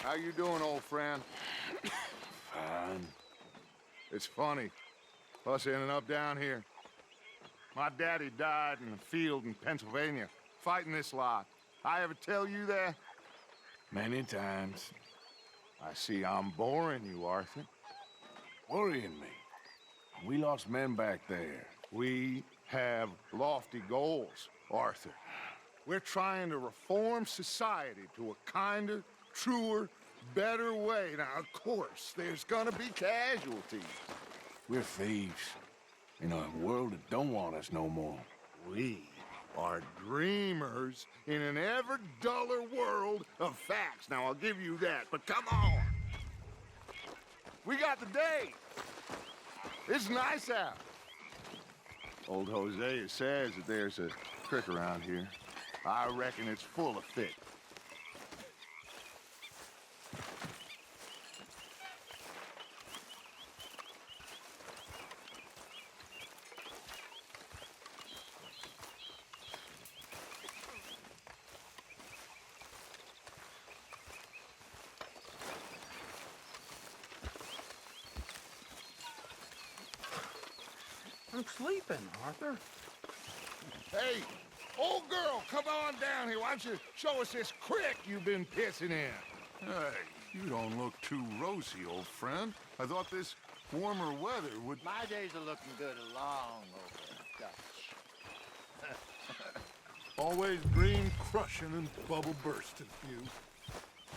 How you doing, old friend? Fine. It's funny, us ending up down here. My daddy died in the field in Pennsylvania, fighting this lot. I ever tell you that? Many times. I see I'm boring you, Arthur. Worrying me. We lost men back there. We have lofty goals, Arthur. We're trying to reform society to a kinder, truer, better way. Now, of course, there's gonna be casualties. We're thieves. In a world that don't want us no more. We are dreamers in an ever duller world of facts. Now, I'll give you that, but come on. We got the day. It's nice out. Old Hosea says that there's a creek around here. I reckon it's full of fish. I'm sleeping, Arthur. Hey, old girl, come on down here. Why don't you show us this creek you've been pissing in? Hey, you don't look too rosy, old friend. I thought this warmer weather would... My days are looking good along over Dutch. Always dream crushing and bubble bursting, you.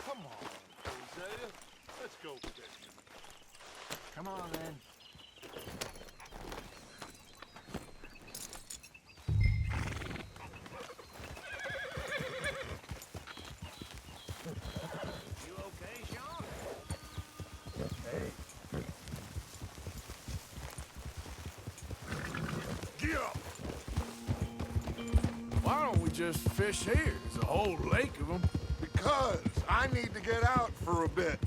Come on, Hosea. Let's go fishing. Come on, then. You okay, Sean? Get up! Why don't we just fish here? There's a whole lake of them. Because I need to get out for a bit.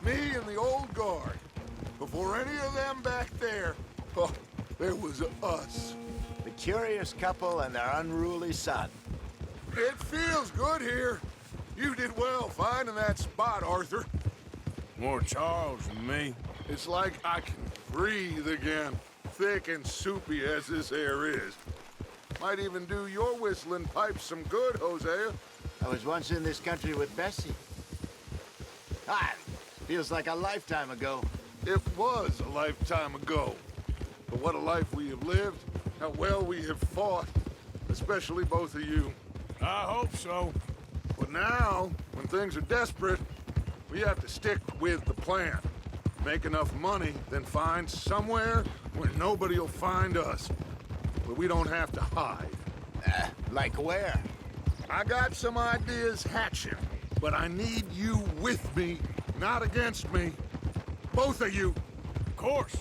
Me and the old guard. Before any of them back there, oh, there was us. The curious couple and their unruly son. It feels good here. You did well finding that spot, Arthur. More Charles than me. It's like I can breathe again, thick and soupy as this air is. Might even do your whistling pipes some good, Hosea. I was once in this country with Bessie. Ah, feels like a lifetime ago. It was a lifetime ago. But what a life we have lived, how well we have fought, especially both of you. I hope so. But now, when things are desperate, we have to stick with the plan. Make enough money, then find somewhere where nobody will find us. Where we don't have to hide. Like where? I got some ideas hatching, but I need you with me, not against me. Both of you. Of course.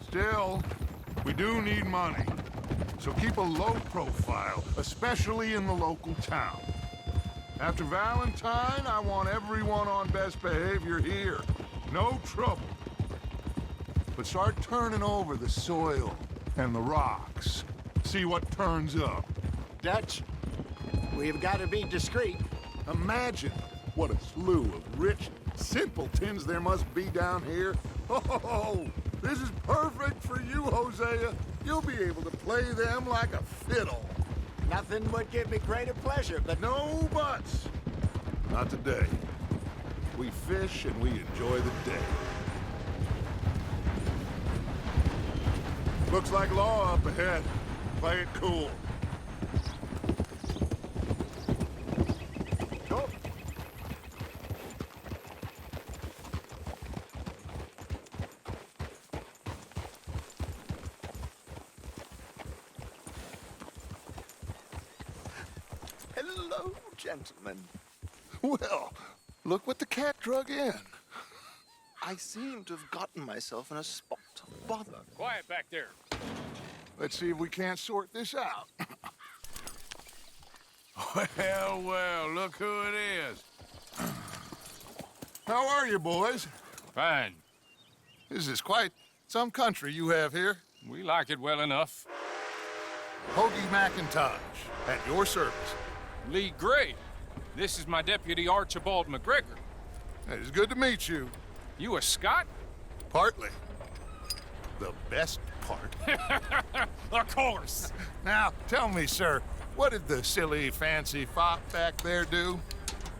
Still, we do need money. So keep a low profile, especially in the local town. After Valentine, I want everyone on best behavior here. No trouble. But start turning over the soil and the rocks. See what turns up. Dutch, we've got to be discreet. Imagine what a slew of rich simpletons there must be down here. Oh, this is perfect for you, Hosea. You'll be able to play them like a fiddle. Nothing would give me greater pleasure, but No buts. Not today. We fish and we enjoy the day. Looks like law up ahead. Play it cool. Go. Hello, gentlemen. Well, look what the cat drug in. I seem to have gotten myself in a spot of bother. Quiet back there. Let's see if we can't sort this out. Well, well, look who it is. How are you, boys? Fine. This is quite some country you have here. We like it well enough. Hoagie McIntosh, at your service. Lee Gray. This is my deputy, Archibald McGregor. It's good to meet you. You a Scot? Partly. The best part. Of course. Now, tell me, sir, what did the silly, fancy fop back there do?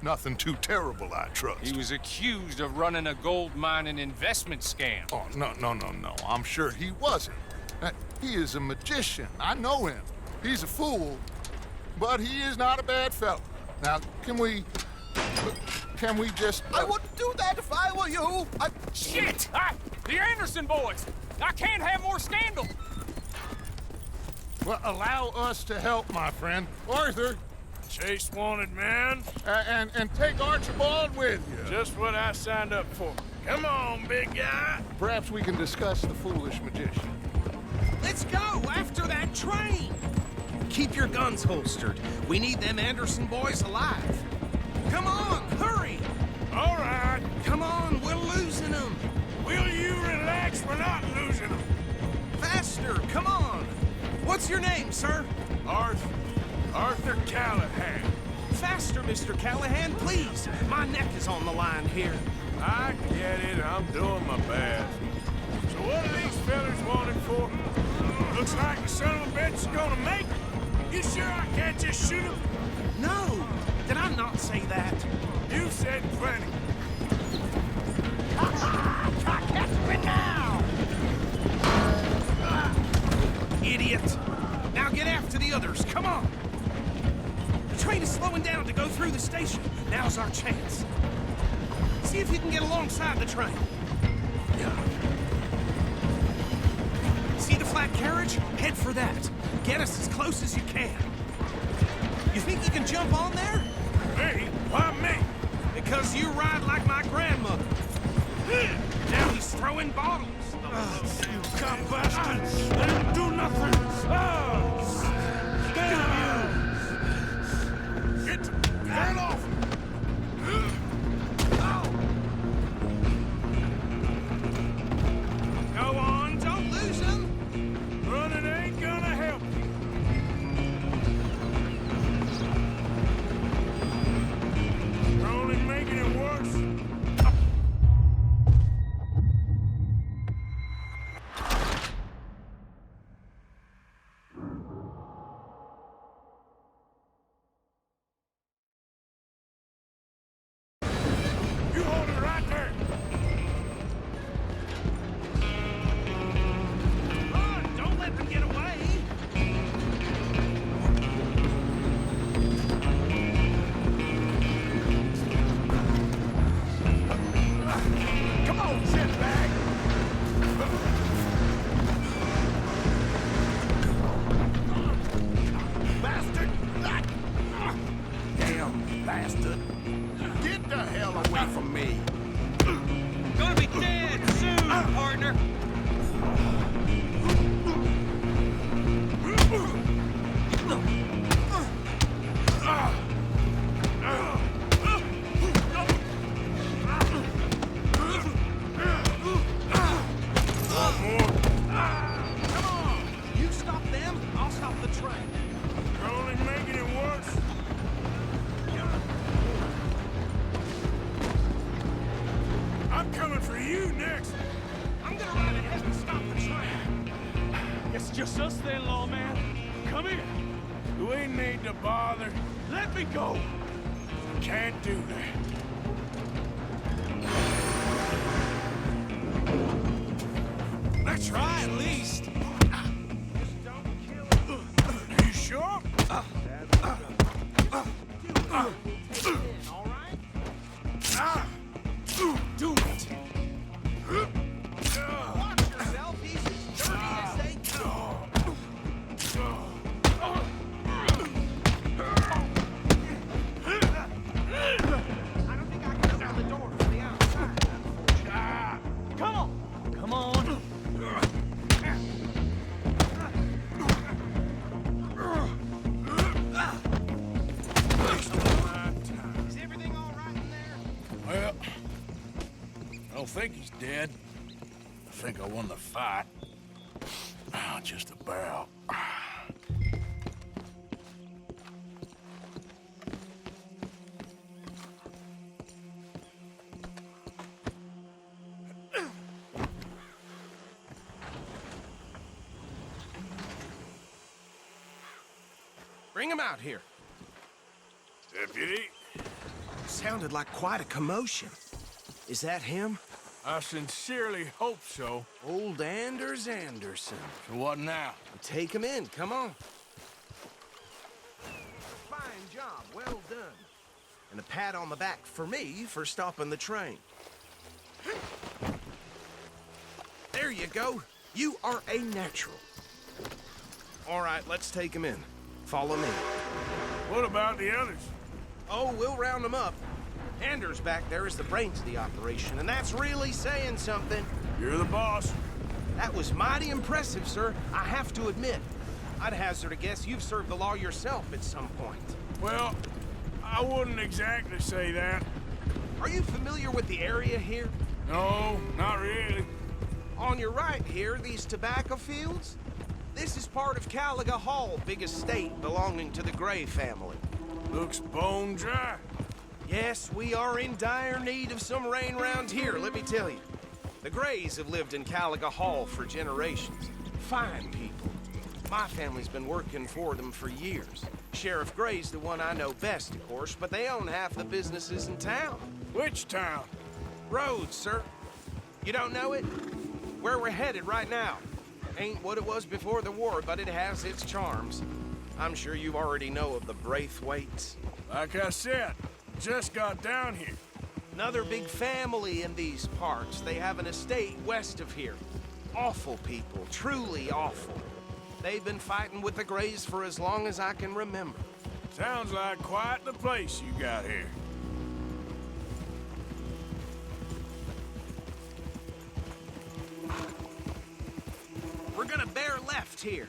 Nothing too terrible, I trust. He was accused of running a gold mining investment scam. Oh, no. I'm sure he wasn't. He is a magician. I know him. He's a fool, but he is not a bad fellow. Now, can we just... I wouldn't do that if I were you. Shit! The Anderson boys! I can't have more scandal! Well, allow us to help, my friend. Arthur, Chase wanted man. and take Archibald with you. Just what I signed up for. Come on, big guy. Perhaps we can discuss the foolish magician. Let's go after that train! Keep your guns holstered. We need them Anderson boys alive. Come on, hurry! All right. Come on, we're losing them. Will you relax? We're not losing them. Faster, come on. What's your name, sir? Arthur Callahan. Faster, Mr. Callahan, please. My neck is on the line here. I get it. I'm doing my best. So what are these fellas wanted for? Looks like the son of a bitch is gonna make it. You sure I can't just shoot him? No, did I not say that? You said plenty. Idiot. Now get after the others, come on. The train is slowing down to go through the station. Now's our chance. See if you can get alongside the train. See the flat carriage? Head for that. Get us as close as you can. You think you can jump on there? Me? Why me? Because you ride like my grandmother. Now he's throwing bottles. You come bastards! They didn't do nothing! Damn you! Get off! Go on, don't lose him. Running ain't gonna help you. You're only making it worse. You hold it right there. Run, don't let them get away. Come on, shitbag! Bastard! Damn bastard! Get the hell away from me! Gonna be dead soon, partner. Come on, you stop them, I'll stop the train. You're only making it worse. I'm coming for you next. I'm gonna ride ahead and stop the train. It's just us then, lawman. Come here. You ain't need to bother. Let me go. Can't do that. Let's try at least. You sure? Do it. Watch yourself, he's as dirty as they come. I don't think I can open the door from the outside. Come on. Come on. Is everything all right in there? Well, I don't think he's dead. I think I won the fight. Just about. Bring him out here. Deputy, Sounded like quite a commotion. Is that him? I sincerely hope so. Old Anders Anderson. So what now? Take him in, come on. Fine job, well done. And a pat on the back for me for stopping the train. There you go. You are a natural. All right, let's take him in. Follow me. What about the others? Oh, we'll round them up. Anders back there is the brains of the operation, and that's really saying something. You're the boss. That was mighty impressive, sir. I have to admit. I'd hazard a guess you've served the law yourself at some point. Well, I wouldn't exactly say that. Are you familiar with the area here? No, not really. On your right here, these tobacco fields? This is part of Caliga Hall, big estate belonging to the Gray family. Looks bone dry. Yes, we are in dire need of some rain round here, let me tell you. The Grays have lived in Caliga Hall for generations. Fine people. My family's been working for them for years. Sheriff Gray's the one I know best, of course, but they own half the businesses in town. Which town? Rhodes, sir. You don't know it? Where we're headed right now. Ain't what it was before the war, but it has its charms. I'm sure you already know of the Braithwaites. Like I said, just got down here. Another big family in these parts. They have an estate west of here. Awful people, truly awful. They've been fighting with the Grays for as long as I can remember. Sounds like quite the place you got here. We're gonna bear left here.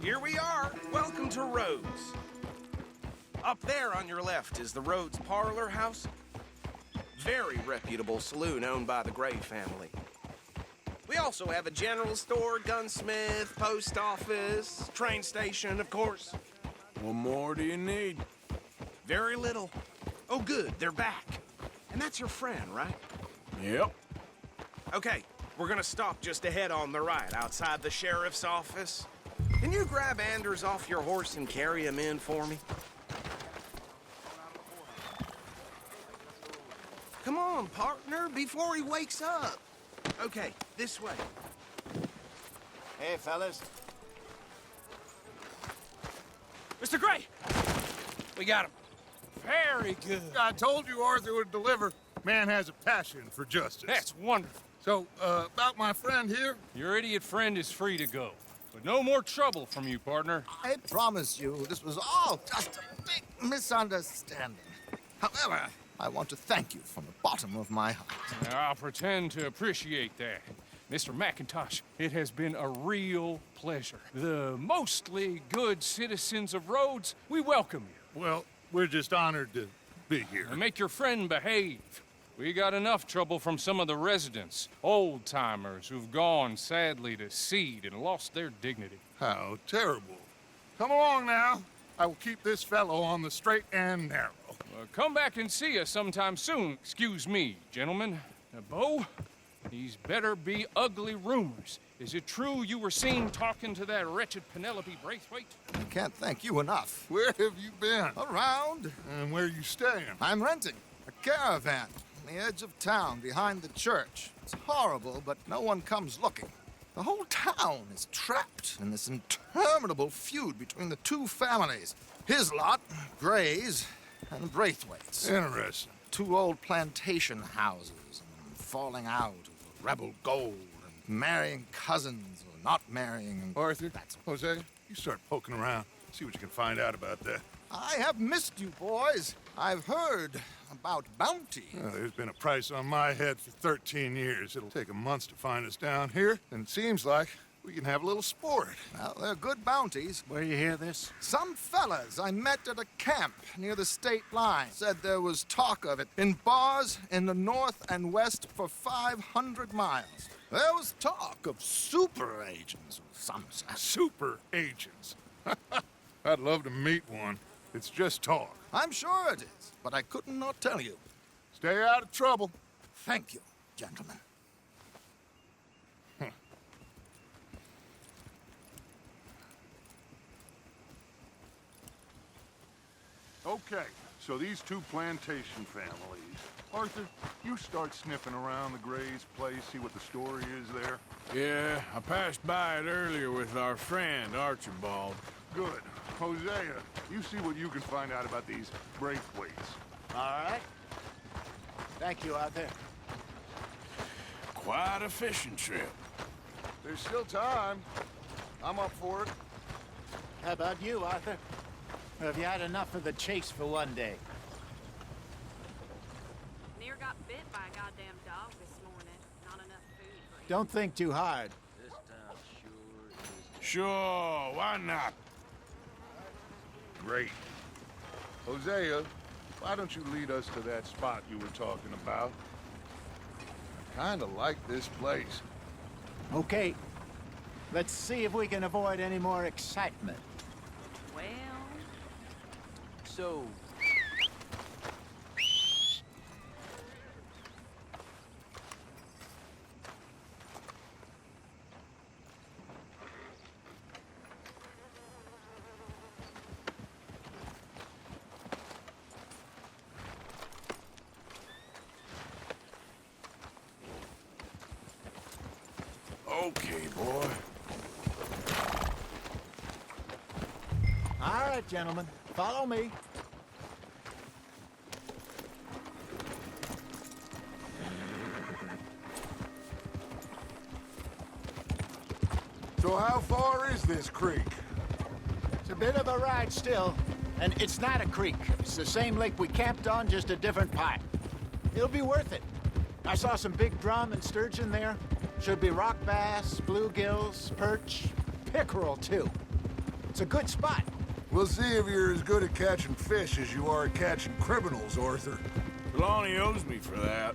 Here we are. Welcome to Rhodes. Up there on your left is the Rhodes Parlor House. Very reputable saloon owned by the Gray family. We also have a general store, gunsmith, post office, train station, of course. What more do you need? Very little. Oh, good, they're back. And that's your friend, right? Yep. Okay, we're gonna stop just ahead on the right, outside the sheriff's office. Can you grab Anders off your horse and carry him in for me? Come on, partner, before he wakes up. Okay, this way. Hey, fellas. Mr. Gray! We got him. Very good. I told you Arthur would deliver. Man has a passion for justice. That's wonderful. So, about my friend here? Your idiot friend is free to go. But no more trouble from you, partner. I promise you, this was all just a big misunderstanding. However, I want to thank you from the bottom of my heart. I'll pretend to appreciate that. Mr. McIntosh, it has been a real pleasure. The mostly good citizens of Rhodes, we welcome you. Well, we're just honored to be here. And make your friend behave. We got enough trouble from some of the residents, old-timers who've gone, sadly, to seed and lost their dignity. How terrible. Come along now. I will keep this fellow on the straight and narrow. Come back and see us sometime soon. Excuse me, gentlemen. Bo, these better be ugly rumors. Is it true you were seen talking to that wretched Penelope Braithwaite? I can't thank you enough. Where have you been? Around, And where you staying? I'm renting a caravan on the edge of town behind the church. It's horrible, but no one comes looking. The whole town is trapped in this interminable feud between the two families. His lot, Gray's, and Braithwaite's. Interesting. Two old plantation houses, and falling out over rebel gold, and marrying cousins or not marrying. And Arthur, That's Jose, you start poking around. See what you can find out about that. I have missed you, boys. I've heard about bounty. There's been a price on my head for 13 years. It'll take a month to find us down here, and it seems like We can have a little sport. Well, they're good bounties. Where you hear this? Some fellas I met at a camp near the state line said there was talk of it in bars in the north and west for 500 miles. There was talk of super agents, some said. Super agents. I'd love to meet one. It's just talk. I'm sure it is, but I couldn't not tell you. Stay out of trouble. Thank you, gentlemen. Okay, so these two plantation families. Arthur, you start sniffing around the Gray's place, see what the story is there. Yeah, I passed by it earlier with our friend, Archibald. Good. Hosea, you see what you can find out about these Braithwaites. All right. Thank you, Arthur. Quite a fishing trip. There's still time. I'm up for it. How about you, Arthur? Or have you had enough of the chase for one day? Near got bit by a goddamn dog this morning. Not enough food for him. Don't think too hard. Sure, why not? Great. Hosea, why don't you lead us to that spot you were talking about? I kinda like this place. Okay. Let's see if we can avoid any more excitement. Well, So, Okay, boy. all right, gentlemen. Follow me. So how far is this creek? It's a bit of a ride still, and it's not a creek. It's the same lake we camped on, just a different part. It'll be worth it. I saw some big drum and sturgeon there. Should be rock bass, bluegills, perch, pickerel too. It's a good spot. We'll see if you're as good at catching fish as you are at catching criminals, Arthur. Trelawney owes me for that.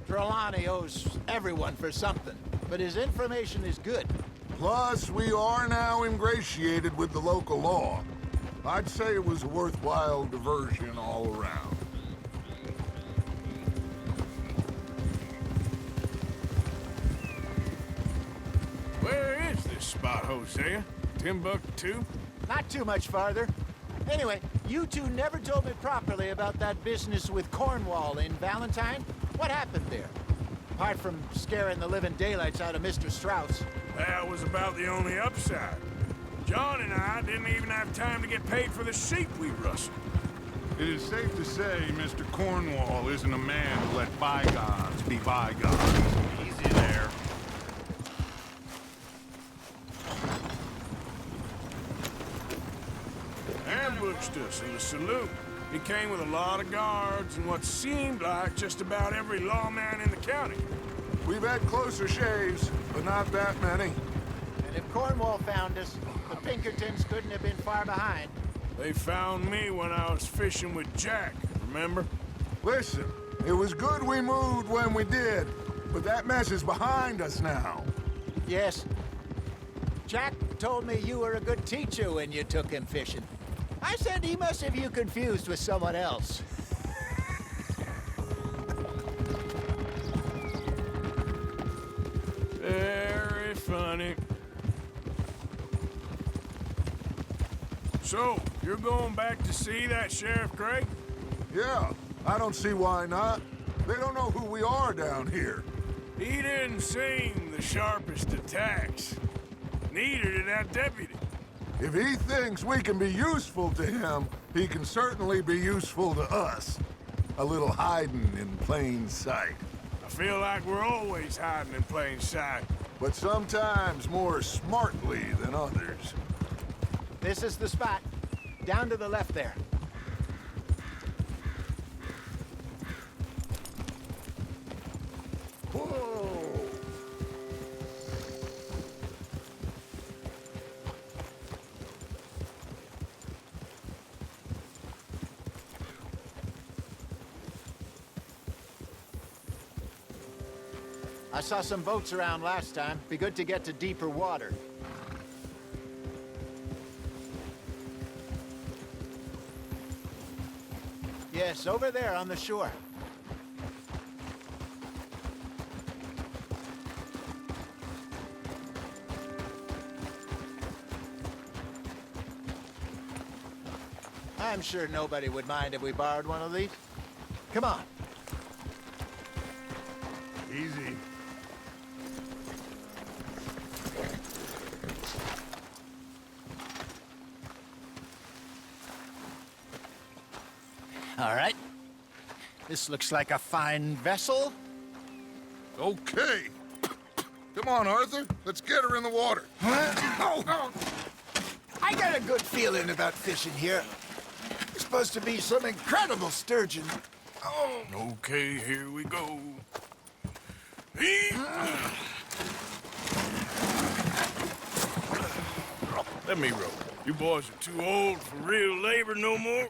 Trelawney owes everyone for something, but his information is good. Plus, we are now ingratiated with the local law. I'd say it was a worthwhile diversion all around. Where is this spot, Hosea? Timbuktu? Not too much farther. Anyway, you two never told me properly about that business with Cornwall in Valentine. What happened there? Apart from scaring the living daylights out of Mr. Strauss. That was about the only upside. John and I didn't even have time to get paid for the sheep we rustled. It is safe to say Mr. Cornwall isn't a man who let bygones be bygones. Easy there. Ambushed us in the saloon. He came with a lot of guards and what seemed like just about every lawman in the county. We've had closer shaves, but not that many. And if Cornwall found us, the Pinkertons couldn't have been far behind. They found me when I was fishing with Jack, remember? Listen, it was good we moved when we did, but that mess is behind us now. Yes. Jack told me you were a good teacher when you took him fishing. I said he must have you confused with someone else. Very funny. So, you're going back to see that Sheriff Gray? Yeah, I don't see why not. They don't know who we are down here. He didn't seem the sharpest attacks. Neither did that deputy. If he thinks we can be useful to him, he can certainly be useful to us. A little hiding in plain sight. I feel like we're always hiding in plain sight. But sometimes more smartly than others. This is the spot. Down to the left there. Whoa! I saw some boats around last time. Be good to get to deeper water. Yes, over there on the shore. I'm sure nobody would mind if we borrowed one of these. Come on. Easy. All right. This looks like a fine vessel. Okay. Come on, Arthur. Let's get her in the water. Oh. I got a good feeling about fishing here. It's supposed to be some incredible sturgeon. Oh. Okay, here we go. Let me row. You boys are too old for real labor no more.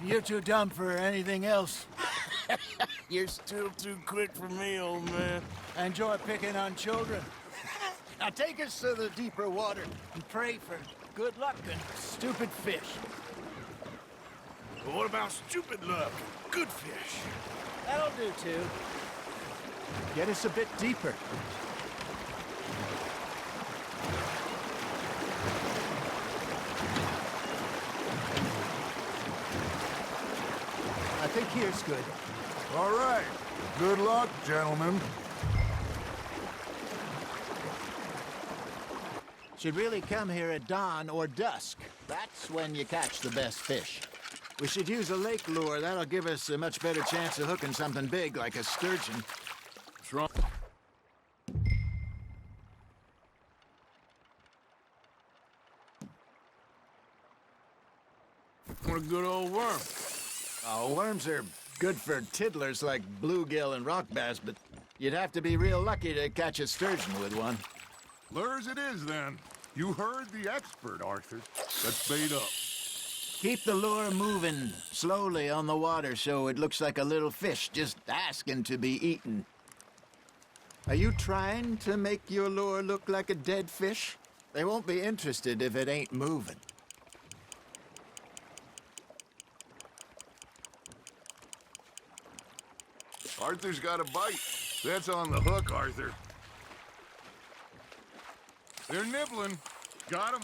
You're too dumb for anything else. You're still too quick for me, old man. Enjoy picking on children. Now take us to the deeper water and pray for good luck and stupid fish. But what about stupid luck? Good fish. That'll do, too. Get us a bit deeper. I think here's good. All right. Good luck, gentlemen. Should really come here at dawn or dusk. That's when you catch the best fish. We should use a lake lure. That'll give us a much better chance of hooking something big like a sturgeon. What's wrong? What a good old worm. Oh, worms are good for tiddlers like bluegill and rock bass, but you'd have to be real lucky to catch a sturgeon with one. Lures it is, then. You heard the expert, Arthur. Let's bait up. Keep the lure moving slowly on the water so it looks like a little fish just asking to be eaten. Are you trying to make your lure look like a dead fish? They won't be interested if it ain't moving. Arthur's got a bite. That's on the hook, Arthur. They're nibbling. Got him.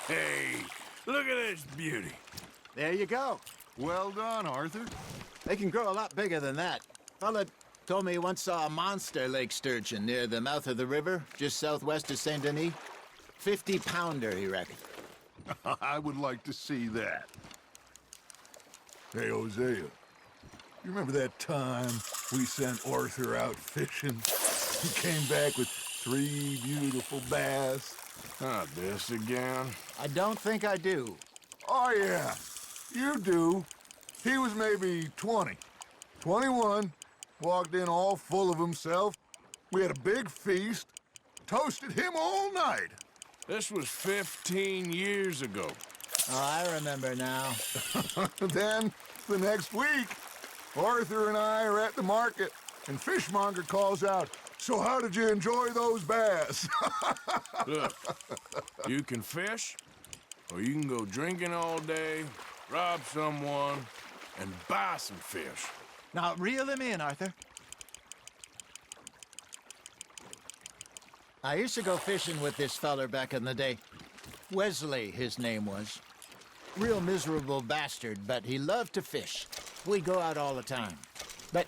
Hey, look at this beauty. There you go. Well done, Arthur. They can grow a lot bigger than that. Fella told me he once saw a monster lake sturgeon near the mouth of the river, just southwest of Saint Denis. 50-pounder, he reckoned. I would like to see that. Hey, Hosea. You remember that time we sent Arthur out fishing? He came back with 3 beautiful bass. Not this again. I don't think I do. Oh, yeah. You do. He was maybe 20. 21. Walked in all full of himself. We had a big feast. Toasted him all night. This was 15 years ago. Oh, I remember now. Then, the next week, Arthur and I are at the market, and Fishmonger calls out, "So how did you enjoy those bass?" Look, you can fish, or you can go drinking all day, rob someone, and buy some fish. Now, reel him in, Arthur. I used to go fishing with this feller back in the day. Wesley, his name was. Real miserable bastard, but he loved to fish. We'd go out all the time. But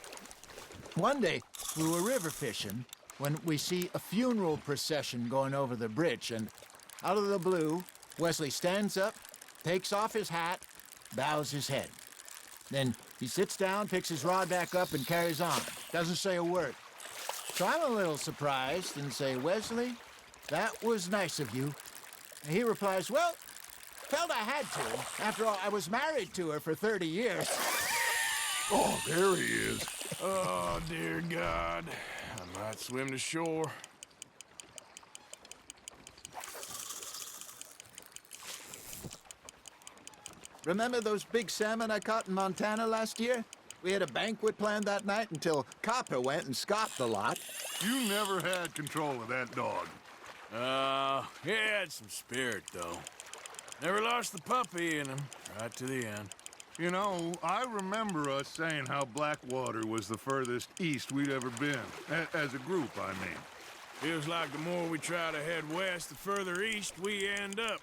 One day, we were river fishing when we see a funeral procession going over the bridge, and out of the blue, Wesley stands up, takes off his hat, bows his head. Then he sits down, picks his rod back up, and carries on. Doesn't say a word. So I'm a little surprised and say, Wesley, that was nice of you. And he replies, well, felt I had to. After all, I was married to her for 30 years. Oh, there he is. Oh, dear God. I might swim to shore. Remember those big salmon I caught in Montana last year? We had a banquet planned that night until Copper went and scoffed the lot. You never had control of that dog. He had some spirit, though. Never lost the puppy in him, right to the end. You know, I remember us saying how Blackwater was the furthest east we'd ever been. As a group, I mean. Feels like the more we try to head west, the further east we end up.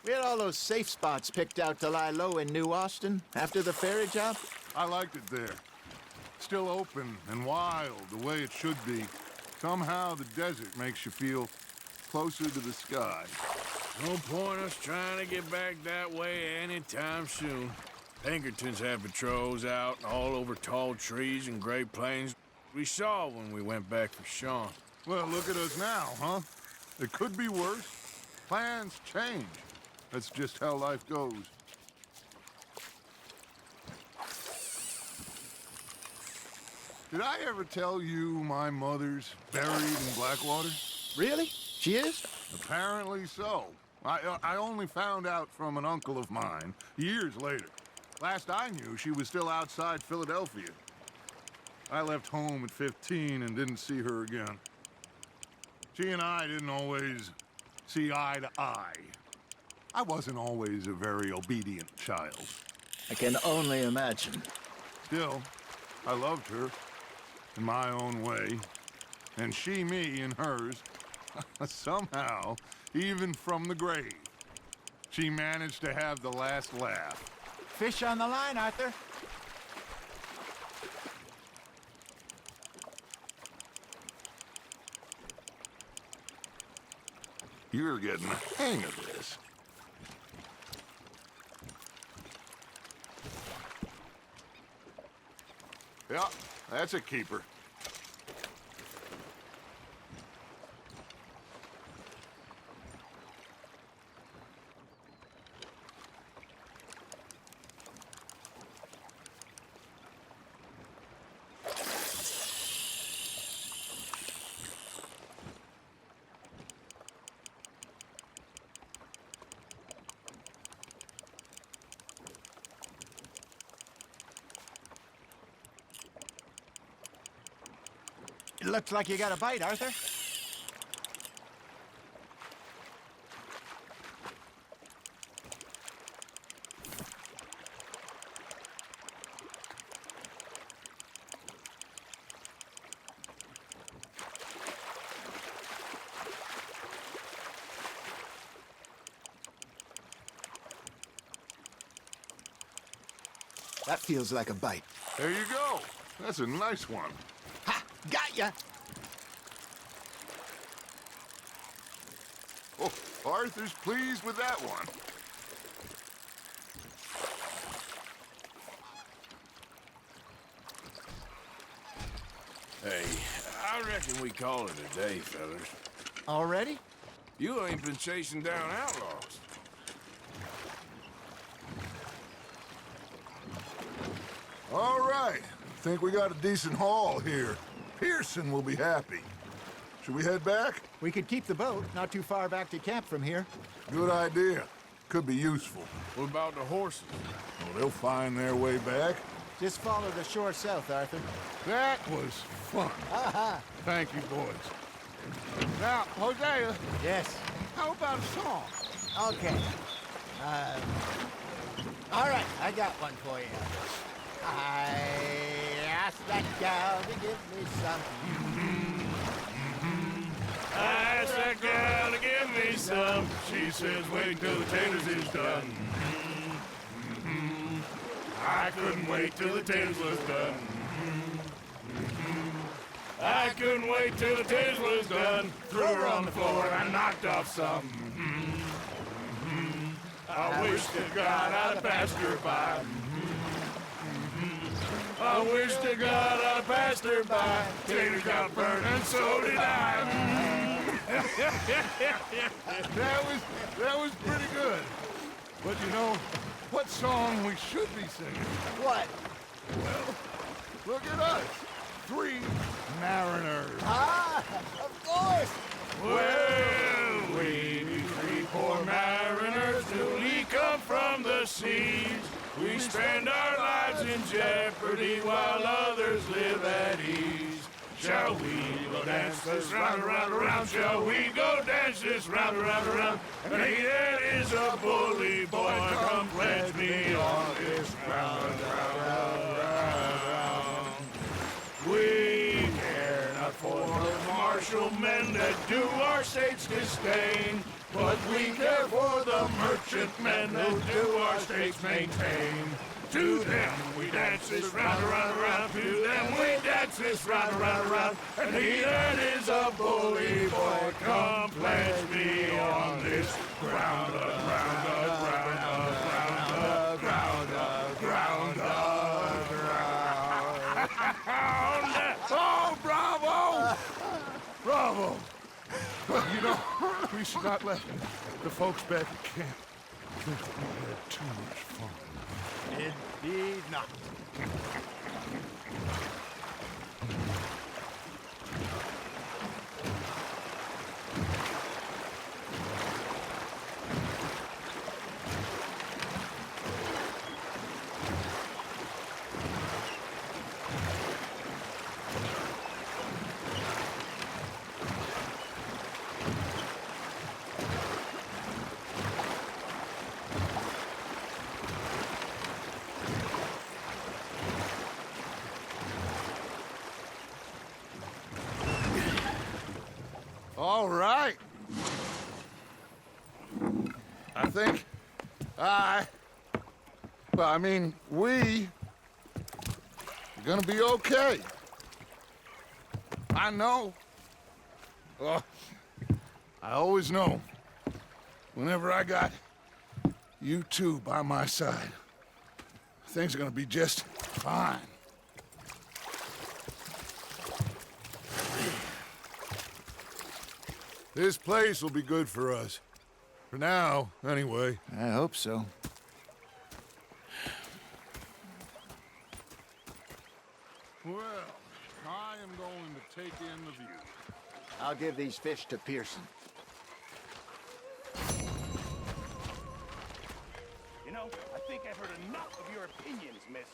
We had all those safe spots picked out to lie low in New Austin after the ferry job. I liked it there. Still open and wild, the way it should be. Somehow the desert makes you feel closer to the sky. No point us trying to get back that way anytime soon. Pinkertons had patrols out all over tall trees and Great Plains. We saw when we went back for Sean. Well, look at us now, huh? It could be worse. Plans change. That's just how life goes. Did I ever tell you my mother's buried in Blackwater? Really? She is? Apparently so. I only found out from an uncle of mine years later. Last I knew, she was still outside Philadelphia. I left home at 15 and didn't see her again. She and I didn't always see eye to eye. I wasn't always a very obedient child. I can only imagine. Still, I loved her in my own way, and she me in hers. Somehow, even from the grave, she managed to have the last laugh. Fish on the line, Arthur. You're getting the hang of this. Yeah, that's a keeper. It looks like you got a bite, Arthur. That feels like a bite. There you go. That's a nice one. Ha! Got ya! Oh, Arthur's pleased with that one. Hey, I reckon we call it a day, fellas. Already? You ain't been chasing down outlaws. All right. Think we got a decent haul here. Pearson will be happy. Should we head back? We could keep the boat not too far back to camp from here. Good idea. Could be useful. What about the horses? Well, they'll find their way back. Just follow the shore south, Arthur. That was fun. Aha! Thank you, boys. Now, Hosea, Yes. how about a song? Okay. All right, I got one for you. I asked that gal to give me some. I asked that girl to give me some. She says, wait till the taters is done. I couldn't wait till the taters was done. I couldn't wait till the taste was done. Threw her on the floor and I knocked off some. I wish to God I'd passed her by. I wish to God I'd passed her by. Tater got burned and so did I. That was pretty good. But you know, what song we should be singing? What? Well, look at us. 3 mariners. Ah, of course. Well, we be 3 poor mariners, newly come from the seas. We spend our lives in jeopardy while others live at ease. Shall we go dance this round, around, around? Shall we go dance this round, around, around? And he that is a bully boy, come pledge me on this round, round, round. We care not for the martial men that do our state's disdain, but we care for the merchant men that do our state's maintain. To them we dance this round, around, around. To them we dance this round, around, around. And he that is a bully boy, come pledge me on this ground, ground, ground, ground, ground, ground, ground. Oh, bravo! Bravo! Well, you know, we should not let the folks back at camp think that we had too much fun. Indeed not. All right. I think we are gonna be okay. I know. Oh, I always know. Whenever I got you two by my side, things are gonna be just fine. This place will be good for us. For now, anyway. I hope so. Well, I am going to take in the view. I'll give these fish to Pearson. You know, I think I've heard enough of your opinions, miss.